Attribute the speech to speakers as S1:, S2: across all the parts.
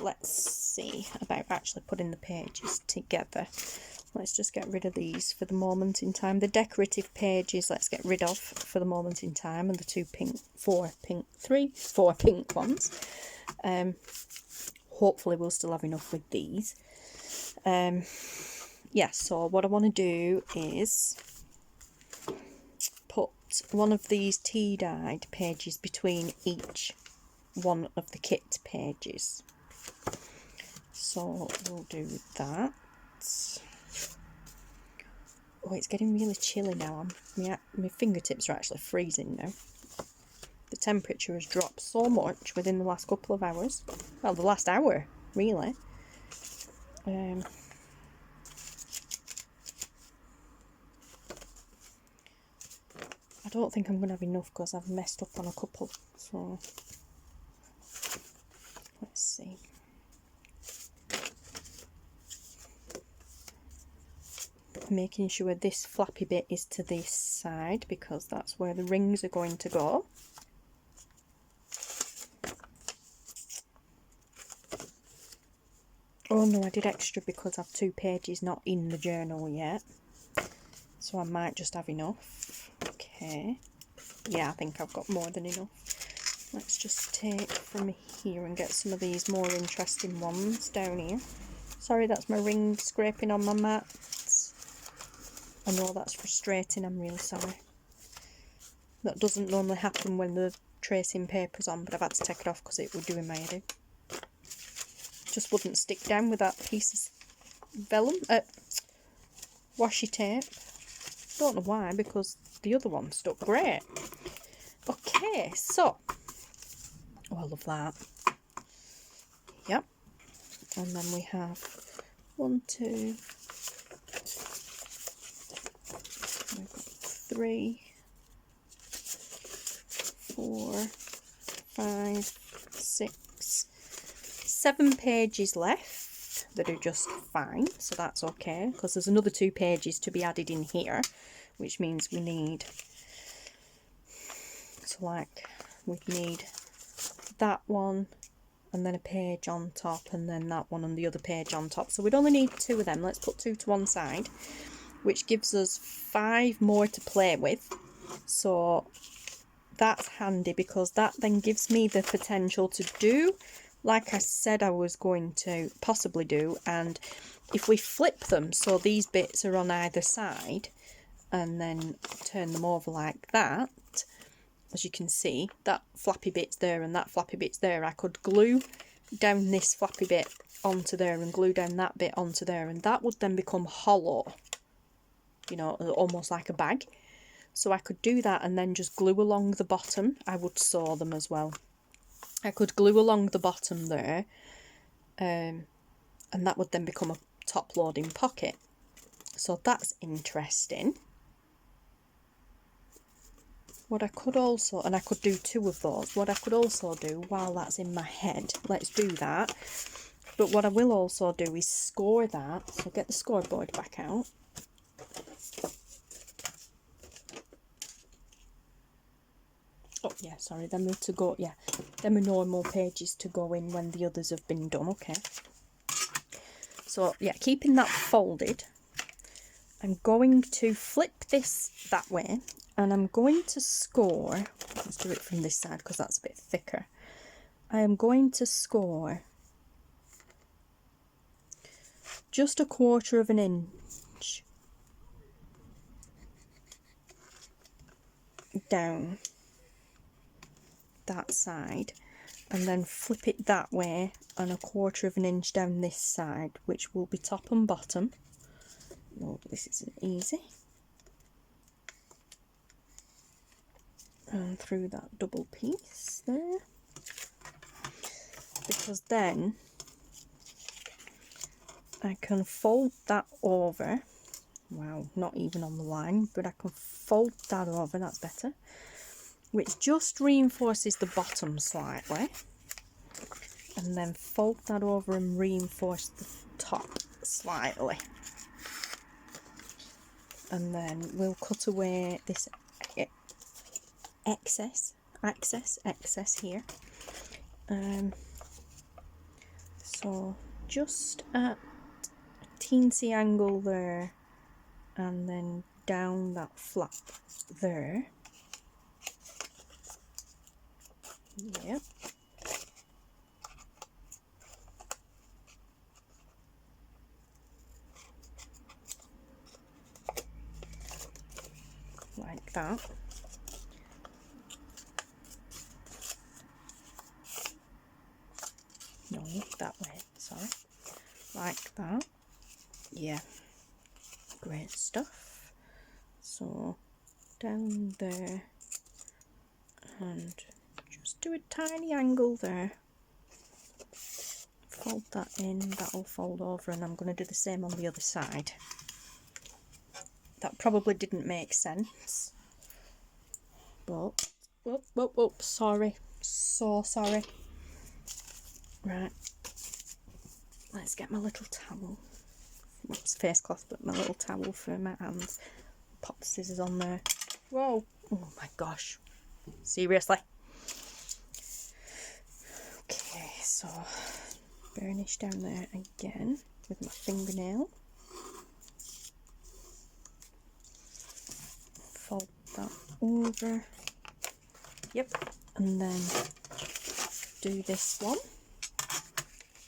S1: let's see about actually putting the pages together. Let's just get rid of these for the moment in time. The decorative pages, let's get rid of for the moment in time, and the four pink ones. Hopefully we'll still have enough with these. Yeah, so what I want to do is put one of these tea dyed pages between each one of the kit pages. So we'll do that. Oh, it's getting really chilly now. My fingertips are actually freezing now. The temperature has dropped so much within the last couple of hours. Well, the last hour, really. I don't think I'm going to have enough because I've messed up on a couple. So, let's see. Making sure this flappy bit is to this side because that's where the rings are going to go. Oh no, I did extra because I've 2 pages not in the journal yet. So I might just have enough. Okay. Yeah, I think I've got more than enough. Let's just take from here and get some of these more interesting ones down here. Sorry, that's my ring scraping on my mat. I know that's frustrating, I'm really sorry. That doesn't normally happen when the tracing paper's on, but I've had to take it off because it would doing my head in. Just wouldn't stick down with that piece of vellum, washi tape. Don't know why, because the other one stuck great. Okay, so, oh, I love that. Yep. And then we have 1, 2, 3, 4, 5, 6, 7 pages left that are just fine, so that's okay, because there's another 2 pages to be added in here, which means we need, so like, we need that one, and then a page on top, and then that one and the other page on top. So we'd only need 2 of them. Let's put 2 to one side, which gives us 5 more to play with. So that's handy because that then gives me the potential to do like I said I was going to possibly do. And if we flip them so these bits are on either side and then turn them over like that, as you can see, that flappy bit's there and that flappy bit's there, I could glue down this flappy bit onto there and glue down that bit onto there, and that would then become hollow, you know, almost like a bag. So I could do that and then just glue along the bottom. I would sew them as well. I could glue along the bottom there, and that would then become a top loading pocket. So that's interesting. What I could also, and I could do 2 of those, what I could also do while that's in my head, let's do that. But what I will also do is score that, so get the scoreboard back out. Oh yeah, sorry, them are to go, yeah, them are normal pages to go in when the others have been done, okay. So yeah, keeping that folded, I'm going to flip this that way, and I'm going to score, let's do it from this side because that's a bit thicker. I am going to score just 1/4 of an inch down that side, and then flip it that way and 1/4 of an inch down this side, which will be top and bottom. No, this isn't easy. And through that double piece there, because then I can fold that over. Wow, not even on the line, but I can fold that over, that's better, which just reinforces the bottom slightly, and then fold that over and reinforce the top slightly, and then we'll cut away this excess here. So So just at a teensy angle there, and then down that flap there. Yep. Like that. No, that way, sorry. Like that. Yeah. Great stuff. So down there and just do a tiny angle there. Fold that in, that'll fold over, and I'm going to do the same on the other side. That probably didn't make sense, but whoop, sorry, so sorry. Right, let's get my little towel. It's face cloth, but my little towel for my hands. Pop the scissors on there. Whoa, oh my gosh, seriously. Okay, so burnish down there again with my fingernail. Fold that over. Yep, and then do this one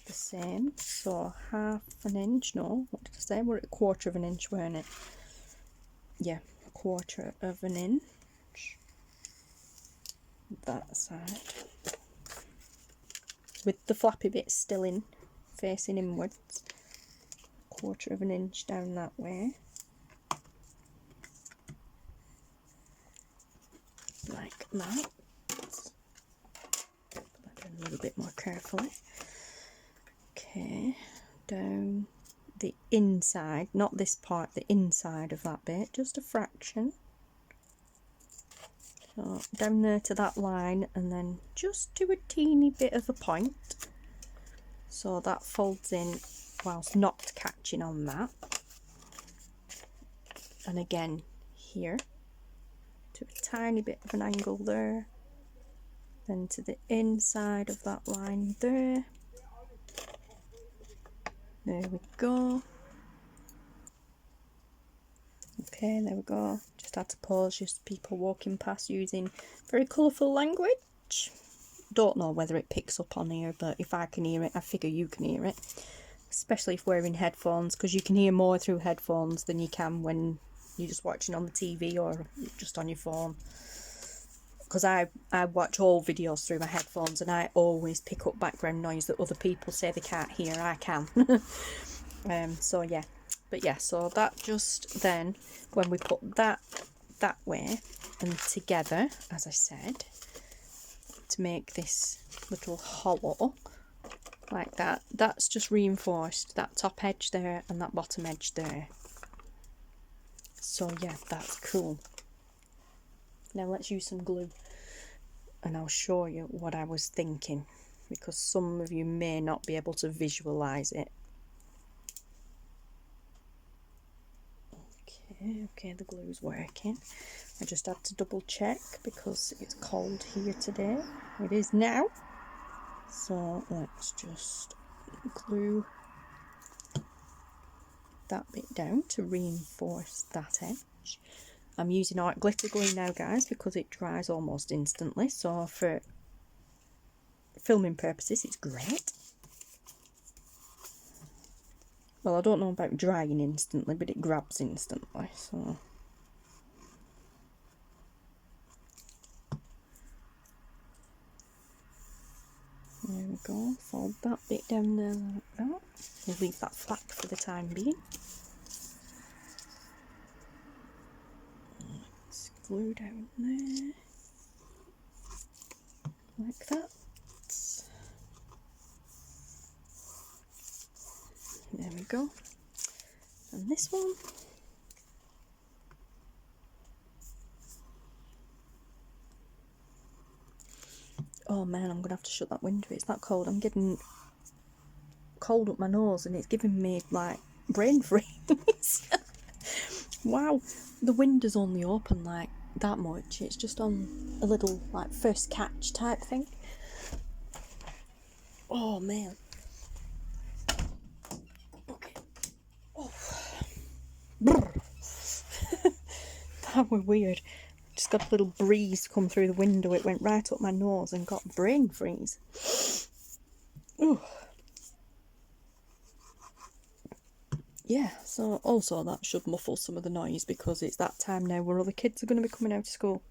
S1: the same. So half an inch, no, what did I say? We're at a quarter of an inch, weren't it? Yeah, a quarter of an inch. That side. With the flappy bit still in, facing inwards. Quarter of an inch down that way. Like that. Put that in a little bit more carefully. Okay, down the inside, not this part, the inside of that bit, just a fraction. So down there to that line, and then just do a teeny bit of a point. So that folds in whilst not catching on that. And again here, to a tiny bit of an angle there. Then to the inside of that line there. There we go. Okay, there we go. Just had to pause, just people walking past using very colourful language. Don't know whether it picks up on here, but if I can hear it, I figure you can hear it. Especially if wearing headphones, because you can hear more through headphones than you can when you're just watching on the TV or just on your phone. Because I watch all videos through my headphones, and I always pick up background noise that other people say they can't hear. I can. So yeah. But yeah, so that just then, when we put that way and together, as I said, to make this little hollow like that, that's just reinforced that top edge there and that bottom edge there. So yeah, that's cool. Now let's use some glue and I'll show you what I was thinking, because some of you may not be able to visualize it. Okay, the glue's working. I just had to double check because it's cold here today. It is now. So let's just glue that bit down to reinforce that edge. I'm using art glitter glue now, guys, because it dries almost instantly. So for filming purposes, it's great. Well, I don't know about drying instantly, but it grabs instantly, so. There we go, fold that bit down there like that. We'll leave that flat for the time being. Let's glue down there, like that. There we go. And this one. Oh man, I'm gonna have to shut that window. It's that cold. I'm getting cold up my nose and it's giving me like brain freeze. Wow, the window's only open like that much. It's just on a little like first catch type thing. Oh man. That was weird. Just got a little breeze come through the window. It went right up my nose and got brain freeze. Ooh. Yeah, so also that should muffle some of the noise because it's that time now where all the kids are going to be coming out of school.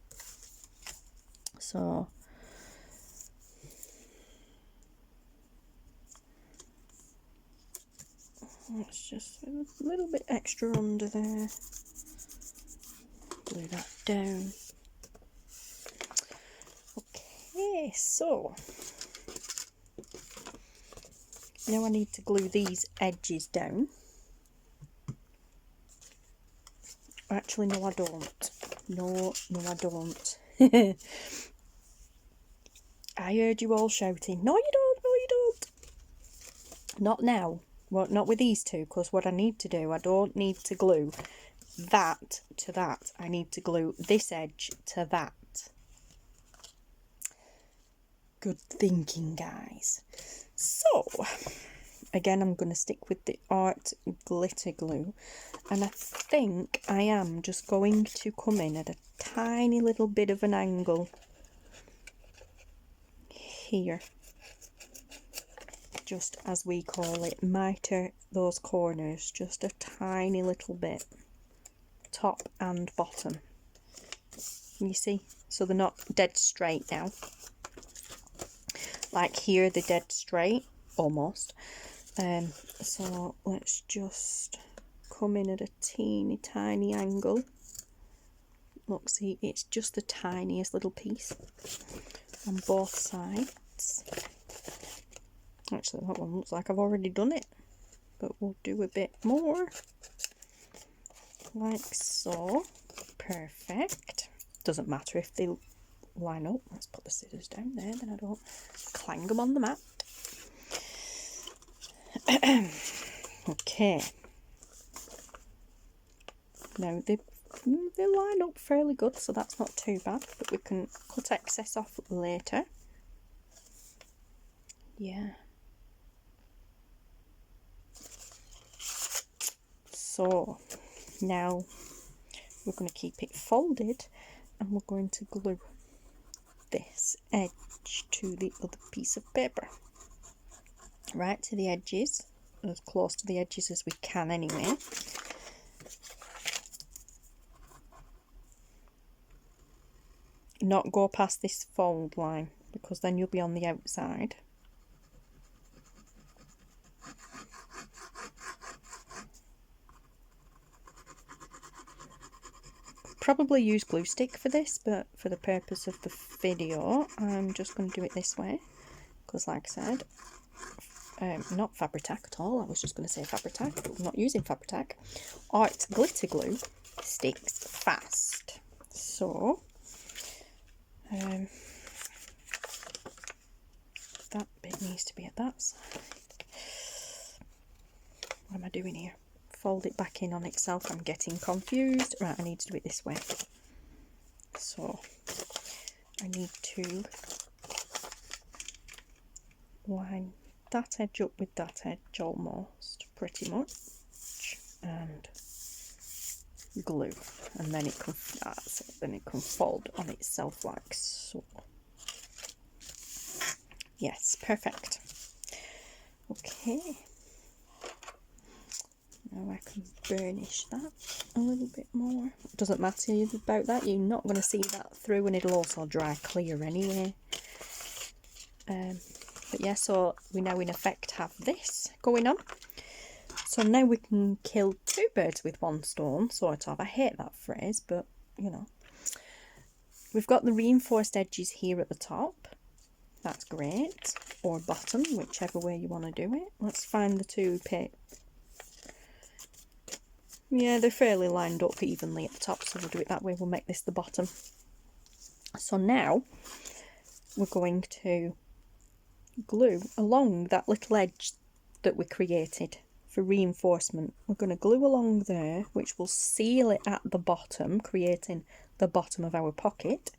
S1: So let's just a little bit extra under there. Glue that down. Okay, so now I need to glue these edges down. Actually, no I don't. No, I don't. I heard you all shouting, no you don't, no you don't. Not now. Well, not with these two, because what I need to do, I don't need to glue that to that. I need to glue this edge to that. Good thinking, guys. So, again, I'm going to stick with the art glitter glue. And I think I am just going to come in at a tiny little bit of an angle here. Just as we call it, miter those corners just a tiny little bit. Top and bottom. You see? So they're not dead straight now. Like here, they're dead straight. Almost. So let's just come in at a teeny tiny angle. Look, see, it's just the tiniest little piece on both sides. Actually, that one looks like I've already done it, but we'll do a bit more, like so. Perfect. Doesn't matter if they line up. Let's put the scissors down there, then I don't clang them on the mat. Okay. Now they line up fairly good, so that's not too bad, but we can cut excess off later. Yeah. So now we're going to keep it folded and we're going to glue this edge to the other piece of paper. Right to the edges, as close to the edges as we can anyway. Not go past this fold line because then you'll be on the outside. Probably use glue stick for this, but for the purpose of the video I'm just going to do it this way because, like I said, not Fabri-Tac at all. I was just going to say Fabri-Tac, but I'm not using Fabri-Tac. Art glitter glue sticks fast, so that bit needs to be at that side. What am I doing here? Fold it back in on itself. I'm getting confused. Right, I need to do it this way. So I need to line that edge up with that edge almost, pretty much, and glue, and then it can, that's it, then it can fold on itself like so. Yes, perfect. Okay. Now I can burnish that a little bit more. Doesn't matter about that, you're not going to see that through, and it'll also dry clear anyway. But yeah, so we now in effect have this going on. So now we can kill two birds with one stone, sort of. I hate that phrase, but you know. We've got the reinforced edges here at the top. That's great. Or bottom, whichever way you want to do it. Let's find the two Yeah, they're fairly lined up evenly at the top, so we'll do it that way. We'll make this the bottom. So now we're going to glue along that little edge that we created for reinforcement. We're going to glue along there, which will seal it at the bottom, creating the bottom of our pocket.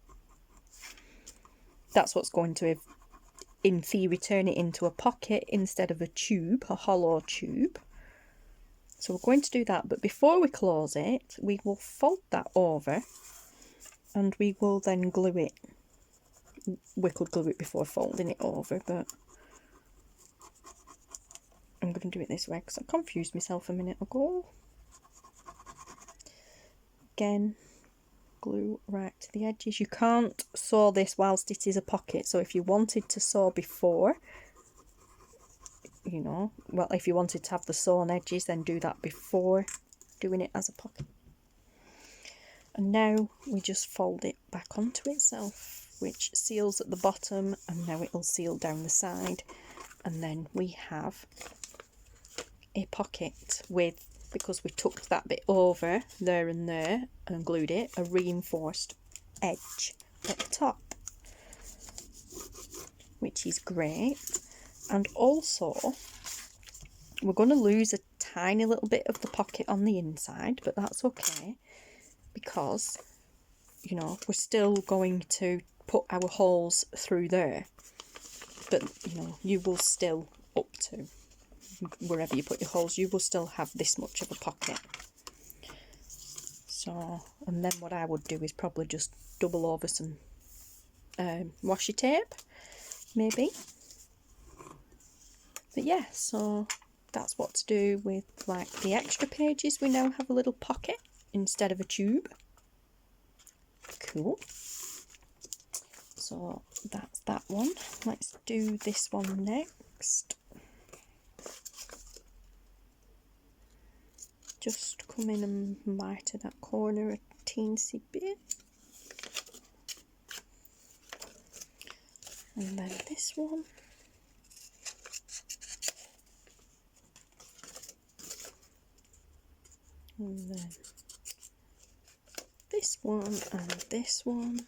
S1: That's what's going to, in theory, turn it into a pocket instead of a tube, a hollow tube. So we're going to do that, but before we close it, we will fold that over and we will then glue it. We could glue it before folding it over, but I'm going to do it this way because I confused myself a minute ago. Again, glue right to the edges. You can't sew this whilst it is a pocket, so if you wanted to sew before, you know, well, if you wanted to have the sewn edges, then do that before doing it as a pocket. And now we just fold it back onto itself, which seals at the bottom, and now it'll seal down the side, and then we have a pocket with, because we tucked that bit over there and there and glued it, a reinforced edge at the top, which is great. And also we're going to lose a tiny little bit of the pocket on the inside, but that's okay, because, you know, we're still going to put our holes through there, but, you know, you will still, up to wherever you put your holes, you will still have this much of a pocket. So, and then what I would do is probably just double over some washi tape, maybe. But yeah, so that's what to do with like the extra pages. We now have a little pocket instead of a tube. Cool. So that's that one. Let's do this one next. Just come in and miter that corner a teensy bit. And then this one. And then this one and this one.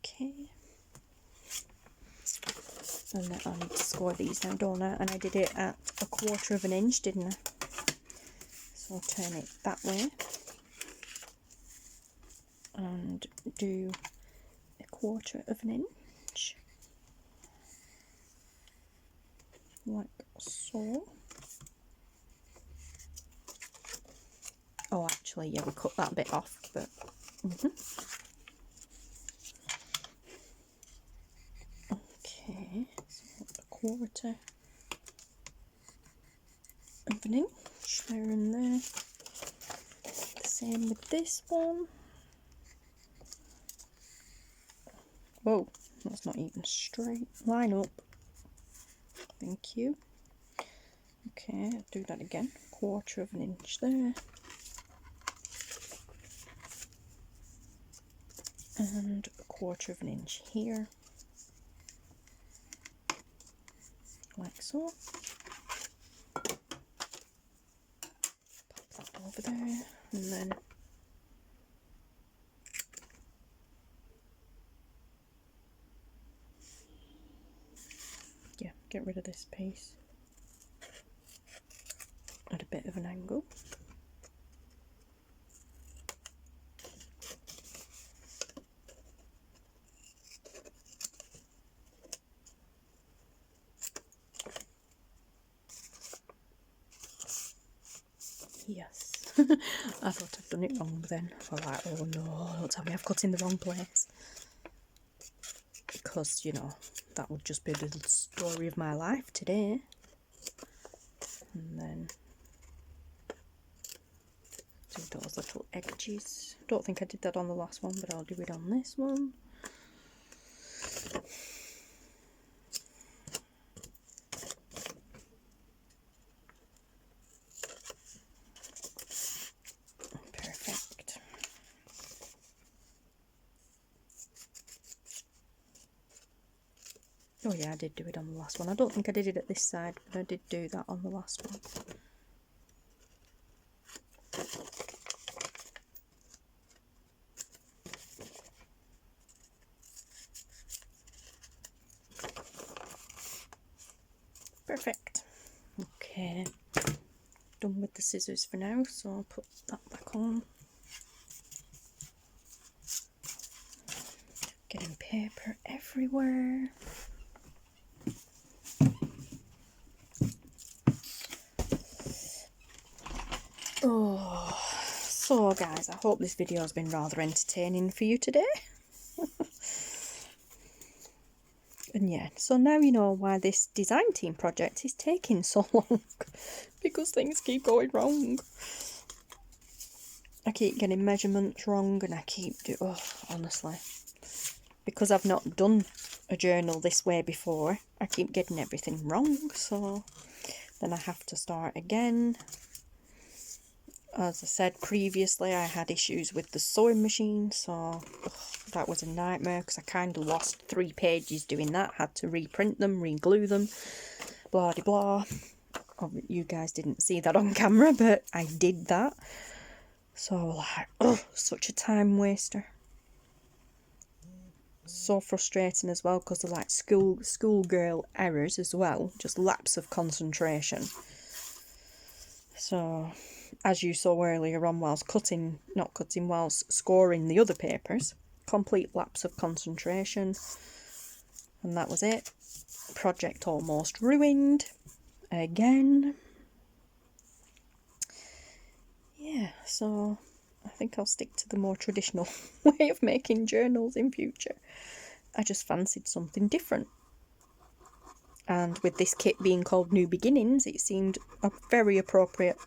S1: Okay. And then I need to score these now, don't I? And I did it at 1/4 of an inch, didn't I? So I'll turn it that way. And do 1/4 of an inch. Like so. Oh, actually, yeah, we cut that bit off, but okay, so 1/4 of an inch there and there. The same with this one. Whoa, that's not even straight. Line up. Thank you. Okay, I'll do that again. 1/4 of an inch there. And 1/4 of an inch here. Like so. Pop that over there, and then yeah, get rid of this piece at a bit of an angle. Yes. I thought I'd done it wrong then. I was like, oh no, don't tell me I've cut in the wrong place. Because, you know, that would just be the little story of my life today. And then do those little edges. Don't think I did that on the last one, but I'll do it on this one. Perfect. Oh yeah, I did do it on the last one. I don't think I did it at this side, but I did do that on the last one. Perfect. Okay, done with the scissors for now, so I'll put that back on. Getting paper everywhere. Oh, so guys, I hope this video has been rather entertaining for you today. And yeah, so now you know why this design team project is taking so long. Because things keep going wrong. I keep getting measurements wrong and I keep honestly. Because I've not done a journal this way before, I keep getting everything wrong, so then I have to start again. As I said previously, I had issues with the sewing machine, so that was a nightmare because I kind of lost 3 pages doing that. Had to reprint them, re-glue them, blah de blah. Oh, you guys didn't see that on camera, but I did that. So like, such a time waster. So frustrating as well because they're like schoolgirl errors as well, just lapse of concentration. So as you saw earlier on whilst whilst scoring the other papers, complete lapse of concentration, and that was it. Project almost ruined again. Yeah, so I think I'll stick to the more traditional way of making journals in future. I just fancied something different. And with this kit being called New Beginnings, it seemed a very appropriate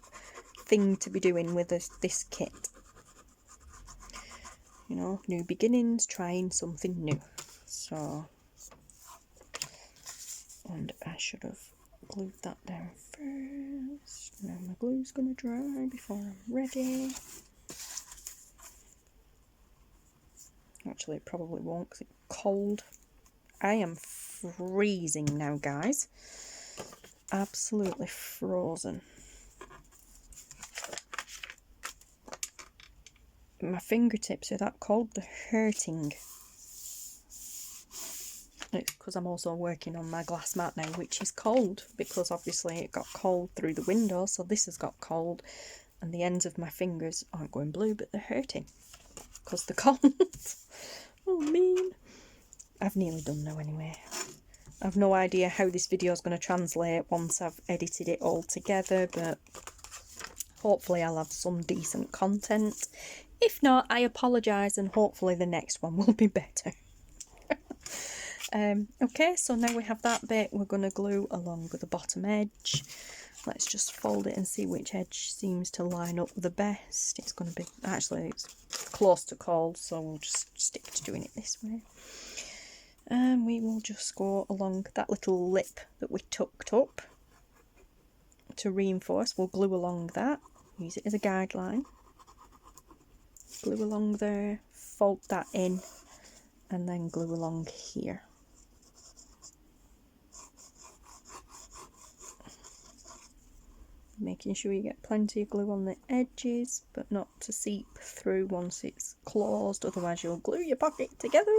S1: thing to be doing with this kit. You know, new beginnings, trying something new. So, and I should have glued that down first. Now my glue's going to dry before I'm ready. Actually, it probably won't because it's cold. I am freezing now, guys. Absolutely frozen. My fingertips are that cold, they're hurting. It's because I'm also working on my glass mat now, which is cold, because obviously it got cold through the window, so this has got cold, and the ends of my fingers aren't going blue, but they're hurting, because they're cold. Oh, mean. I've nearly done now anyway. I've no idea how this video is going to translate once I've edited it all together, but hopefully I'll have some decent content. If not, I apologise and hopefully the next one will be better. Okay, so now we have that bit, we're going to glue along with the bottom edge. Let's just fold it and see which edge seems to line up the best. It's going to be, actually it's close to cold, so we'll just stick to doing it this way. And we will just go along that little lip that we tucked up to reinforce. We'll glue along that, use it as a guideline. Glue along there, fold that in, and then glue along here. Making sure you get plenty of glue on the edges, but not to seep through once it's closed, otherwise you'll glue your pocket together.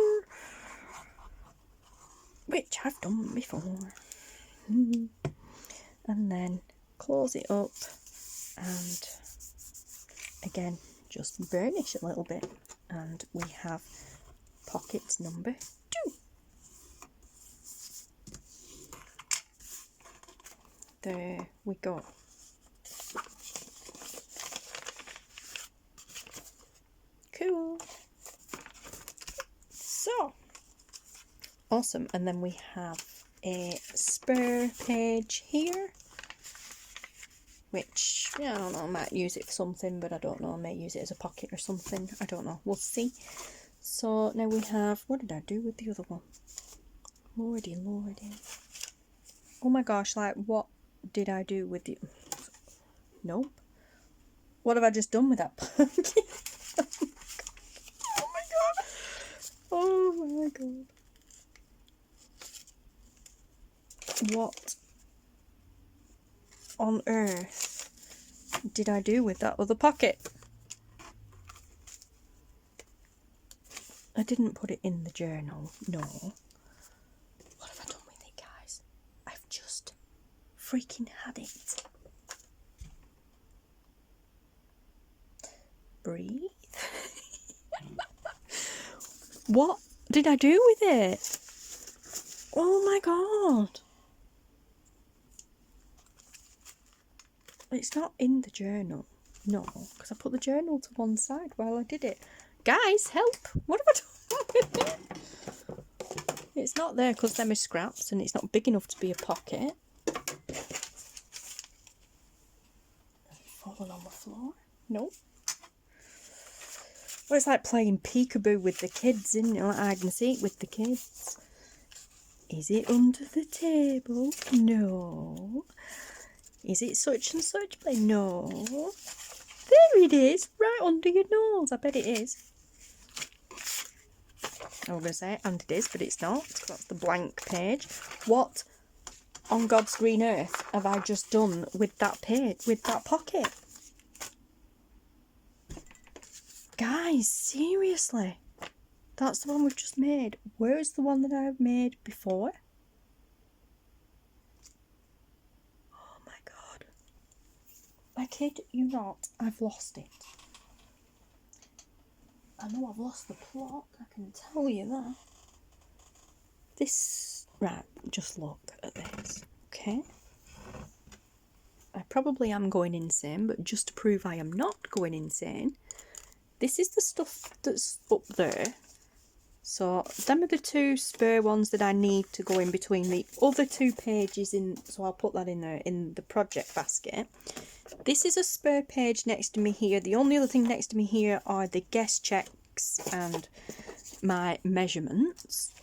S1: Which I've done before. And then close it up and again just burnish a little bit, and we have pocket number 2. There we go. Cool. So awesome, and then we have a spare page here, which, yeah, I don't know, I might use it for something, but I don't know, I may use it as a pocket or something, I don't know, we'll see. So now we have, what did I do with the other one? Lordy, lordy. Oh my gosh, like, what did I do with the... Nope. What have I just done with that pumpkin? Oh my god. Oh my god. What on earth did I do with that other pocket? I didn't put it in the journal, no. What have I done with it, guys? I've just freaking had it. Breathe. What did I do with it? Oh my god. It's not in the journal. No, because I put the journal to one side while I did it. Guys, help! What have I done with it? It's not there because they're my scraps and it's not big enough to be a pocket. Falling on the floor? No. Well, it's like playing peekaboo with the kids, isn't it? Like hide and seek with the kids. Is it under the table? No. Is it such and such place? No. There it is, right under your nose. I bet it is. I was going to say, and it is, but it's not. That's the blank page. What on God's green earth have I just done with that page, with that pocket? Guys, seriously. That's the one we've just made. Where's the one that I've made before? Oh my God. I kid you not, I've lost it. I know I've lost the plot, I can tell you that. This, right, just look at this, okay? I probably am going insane, but just to prove I am not going insane, this is the stuff that's up there. So them are the two spare ones that I need to go in between the other two pages in, so I'll put that in there in the project basket. This is a spare page next to me here. The only other thing next to me here are the guest checks and my measurements.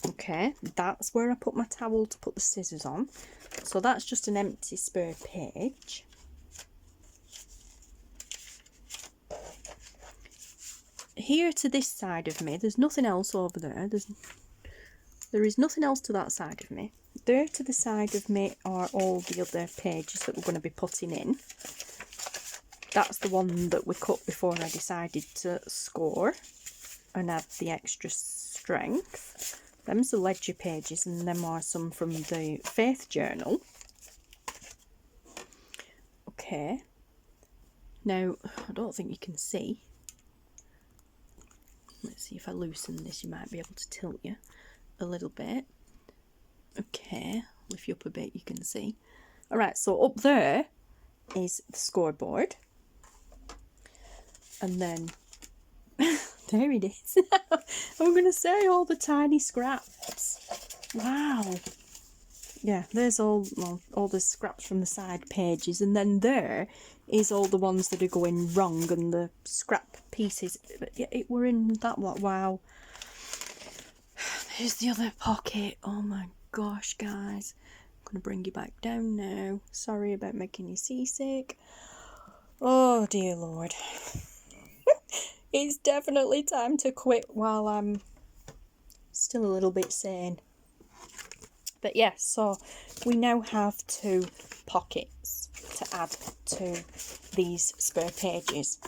S1: Okay, that's where I put my towel to put the scissors on. So that's just an empty spare page. Here to this side of me, there's nothing else over there. There is nothing else to that side of me. There to the side of me are all the other pages that we're going to be putting in. That's the one that we cut before I decided to score and add the extra strength. Them's the ledger pages, and them are some from the Faith Journal. Okay. Now, I don't think you can see. Let's see if I loosen this, you might be able to tilt you a little bit. Okay, lift you up a bit, you can see. Alright, so up there is the scoreboard. And then, there it is. I'm going to say all the tiny scraps. Wow. Yeah, there's all the scraps from the side pages. And then there is all the ones that are going wrong and the scrap pieces. But yeah, it were in that one. Wow. There's the other pocket. Oh my gosh, guys. I'm going to bring you back down now. Sorry about making you seasick. Oh dear Lord. It's definitely time to quit while I'm still a little bit sane. But yes, so we now have 2 pockets to add to these spare pages.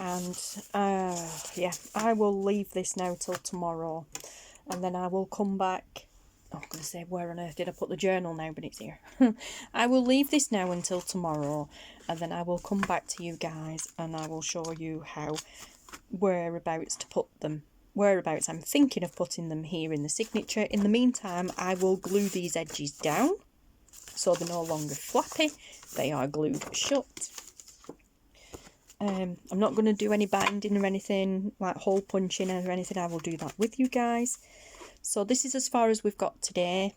S1: And yeah, I will leave this now till tomorrow, and then I will come back. I'm going to say, where on earth did I put the journal now? But it's here. I will leave this now until tomorrow, and then I will come back to you guys and I will show you how, whereabouts to put them. Whereabouts I'm thinking of putting them here in the signature. In the meantime, I will glue these edges down so they're no longer flappy. They are glued shut. I'm not going to do any binding or anything, like hole punching or anything. I will do that with you guys. So this is as far as we've got today.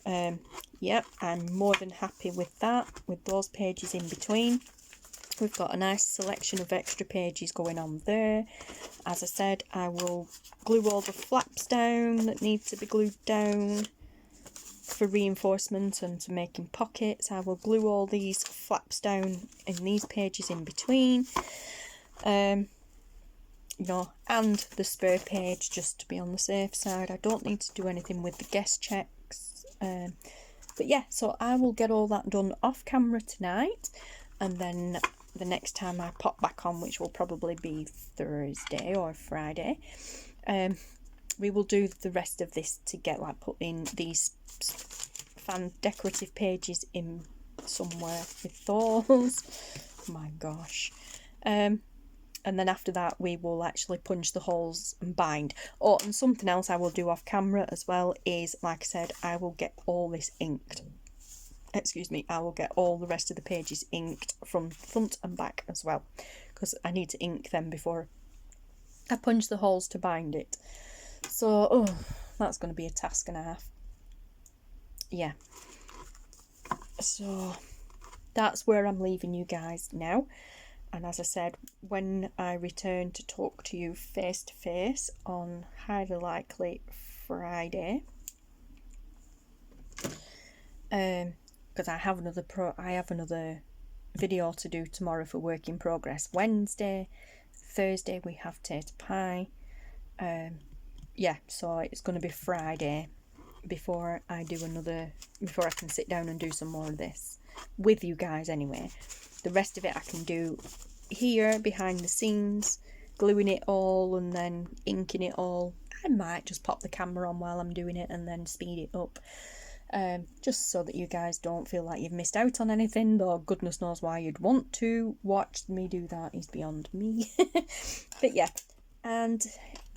S1: Yep, I'm more than happy with that, with those pages in between. We've got a nice selection of extra pages going on there. As I said, I will glue all the flaps down that need to be glued down for reinforcement and to making pockets. I will glue all these flaps down in these pages in between. You know, and the spare page just to be on the safe side. I don't need to do anything with the guest checks. But yeah, so I will get all that done off camera tonight, and then the next time I pop back on, which will probably be Thursday or Friday, we will do the rest of this to get like putting these fan decorative pages in somewhere with those. Oh my gosh. And then after that we will actually punch the holes and bind. Oh, and something else I will do off camera as well is, like I said, I will get all this inked. Excuse me, I will get all the rest of the pages inked from front and back as well, because I need to ink them before I punch the holes to bind it. So, oh, that's going to be a task and a half. Yeah. So, that's where I'm leaving you guys now. And as I said, when I return to talk to you face to face on highly likely Friday, because I have another video to do tomorrow for work in progress. Wednesday, Thursday we have tater pie. Yeah, so it's going to be Friday before I can sit down and do some more of this with you guys anyway. The rest of it I can do here behind the scenes, gluing it all and then inking it all. I might just pop the camera on while I'm doing it and then speed it up, just so that you guys don't feel like you've missed out on anything, though goodness knows why you'd want to watch me do that is beyond me. But yeah, and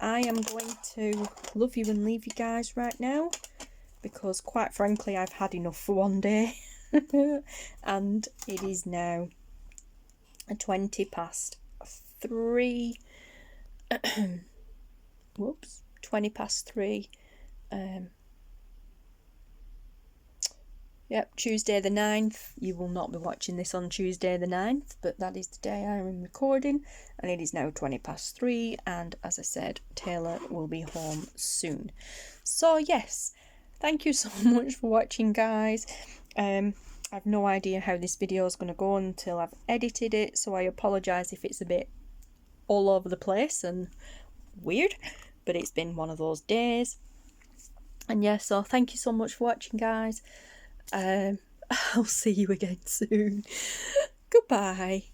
S1: I am going to love you and leave you guys right now, because quite frankly I've had enough for one day. And it is now 3:20. Whoops, 3:20. Yep, Tuesday the 9th. You will not be watching this on Tuesday the 9th, but that is the day I am recording, and it is now 3:20, and as I said, Taylor will be home soon. So yes, thank you so much for watching, guys. I've no idea how this video is going to go until I've edited it, so I apologise if it's a bit all over the place and weird, but it's been one of those days. And yeah, so thank you so much for watching, guys. I'll see you again soon. Goodbye.